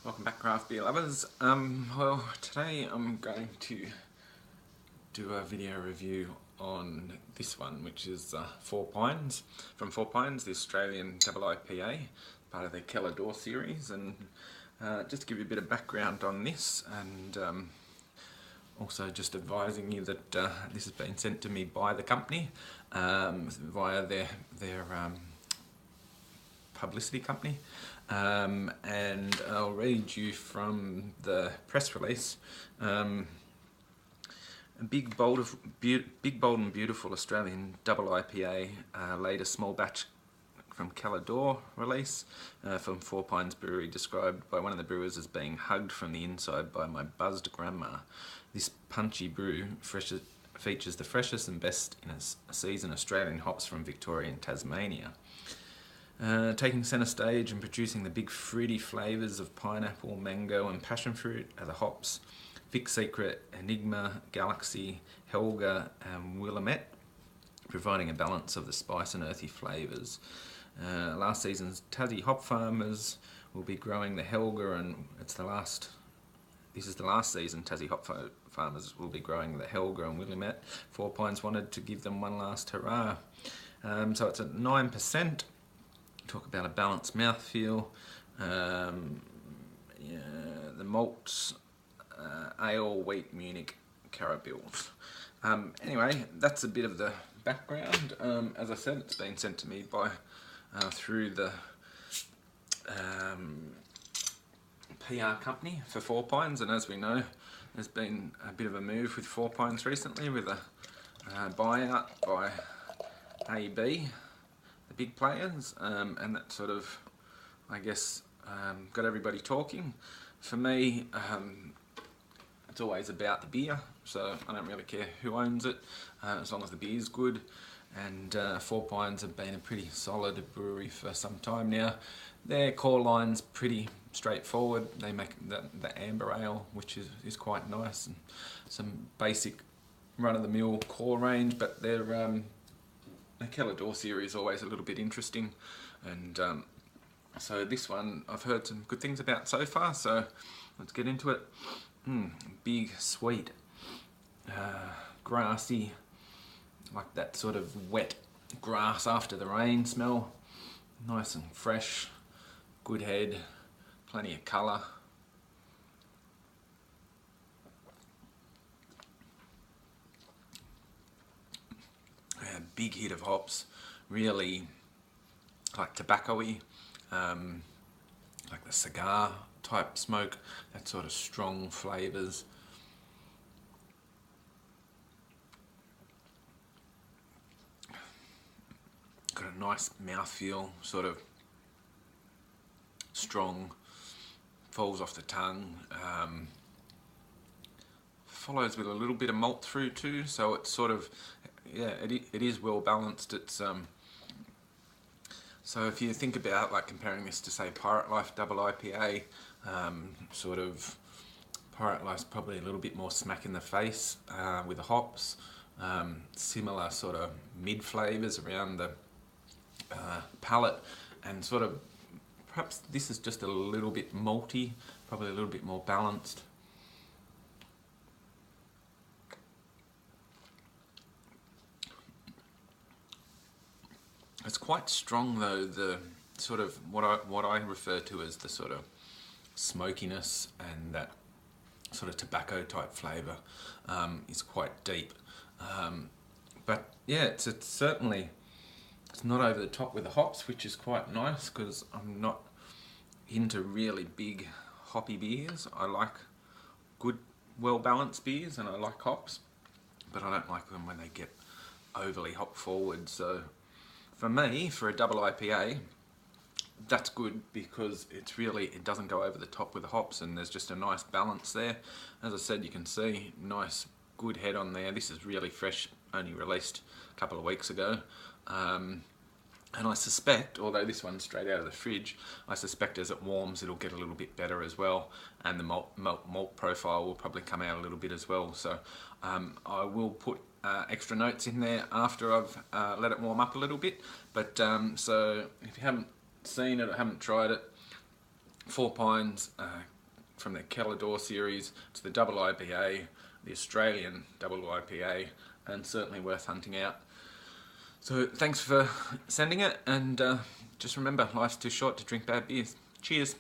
Welcome back, craft beer lovers. Well, today I'm going to do a video review on this one, which is Four Pines, from Four Pines, the Australian double IPA, part of the Keller Door series, and just to give you a bit of background on this, and also just advising you that this has been sent to me by the company via their publicity company, and I'll read you from the press release. A big, bold and beautiful Australian double IPA, later small batch from Keller Door release from Four Pines Brewery, described by one of the brewers as being hugged from the inside by my buzzed grandma. This punchy brew features the freshest and best in a season Australian hops from Victoria and Tasmania. Taking centre stage and producing the big fruity flavours of pineapple, mango and passion fruit are the hops Vic Secret, Enigma, Galaxy, Helga and Willamette, providing a balance of the spice and earthy flavours. Last season's Tassie hop farmers will be growing the Helga, and this is the last season Tassie hop farmers will be growing the Helga and Willamette. Four Pines wanted to give them one last hurrah. So it's at 9%. Talk about a balanced mouthfeel. The malts, ale, wheat, Munich, Carabils. Anyway, that's a bit of the background. As I said, it's been sent to me by through the PR company for Four Pines, and as we know, there's been a bit of a move with Four Pines recently with a buyout by AB, the big players, and that sort of, I guess, got everybody talking. For me, it's always about the beer, so I don't really care who owns it, as long as the beer's good. And Four Pines have been a pretty solid brewery for some time now. Their core line's pretty straightforward. They make the amber ale, which is quite nice, and some basic run-of-the-mill core range, but their the Keller Door series is always a little bit interesting, and so this one I've heard some good things about so far, so let's get into it. Big, sweet, grassy, like that sort of wet grass after the rain smell. Nice and fresh, good head, plenty of colour. Big hit of hops, really like tobacco-y, like the cigar type smoke, that sort of strong flavours. Got a nice mouthfeel, sort of strong, falls off the tongue, follows with a little bit of malt through too, so it's sort of, yeah, it is well balanced. It's so if you think about like comparing this to say Pirate Life double IPA, sort of Pirate Life's probably a little bit more smack in the face with the hops, similar sort of mid flavours around the palate, and sort of perhaps this is just a little bit malty, probably a little bit more balanced. It's quite strong though, the sort of what I refer to as the sort of smokiness, and that sort of tobacco type flavour is quite deep. But yeah, it's certainly, it's not over the top with the hops, which is quite nice because I'm not into really big hoppy beers. I like good, well balanced beers, and I like hops, but I don't like them when they get overly hop forward. So for me, for a double IPA, that's good because it doesn't go over the top with the hops, and there's just a nice balance there. As I said, you can see nice good head on there. This is really fresh, only released a couple of weeks ago. And I suspect, although this one's straight out of the fridge, I suspect as it warms it'll get a little bit better as well, and the malt profile will probably come out a little bit as well. So I will put extra notes in there after I've let it warm up a little bit. But so if you haven't seen it or haven't tried it, Four Pines, from the Kellador series to the double IPA, the Australian double IPA, and certainly worth hunting out. So thanks for sending it, and just remember, life's too short to drink bad beers. Cheers.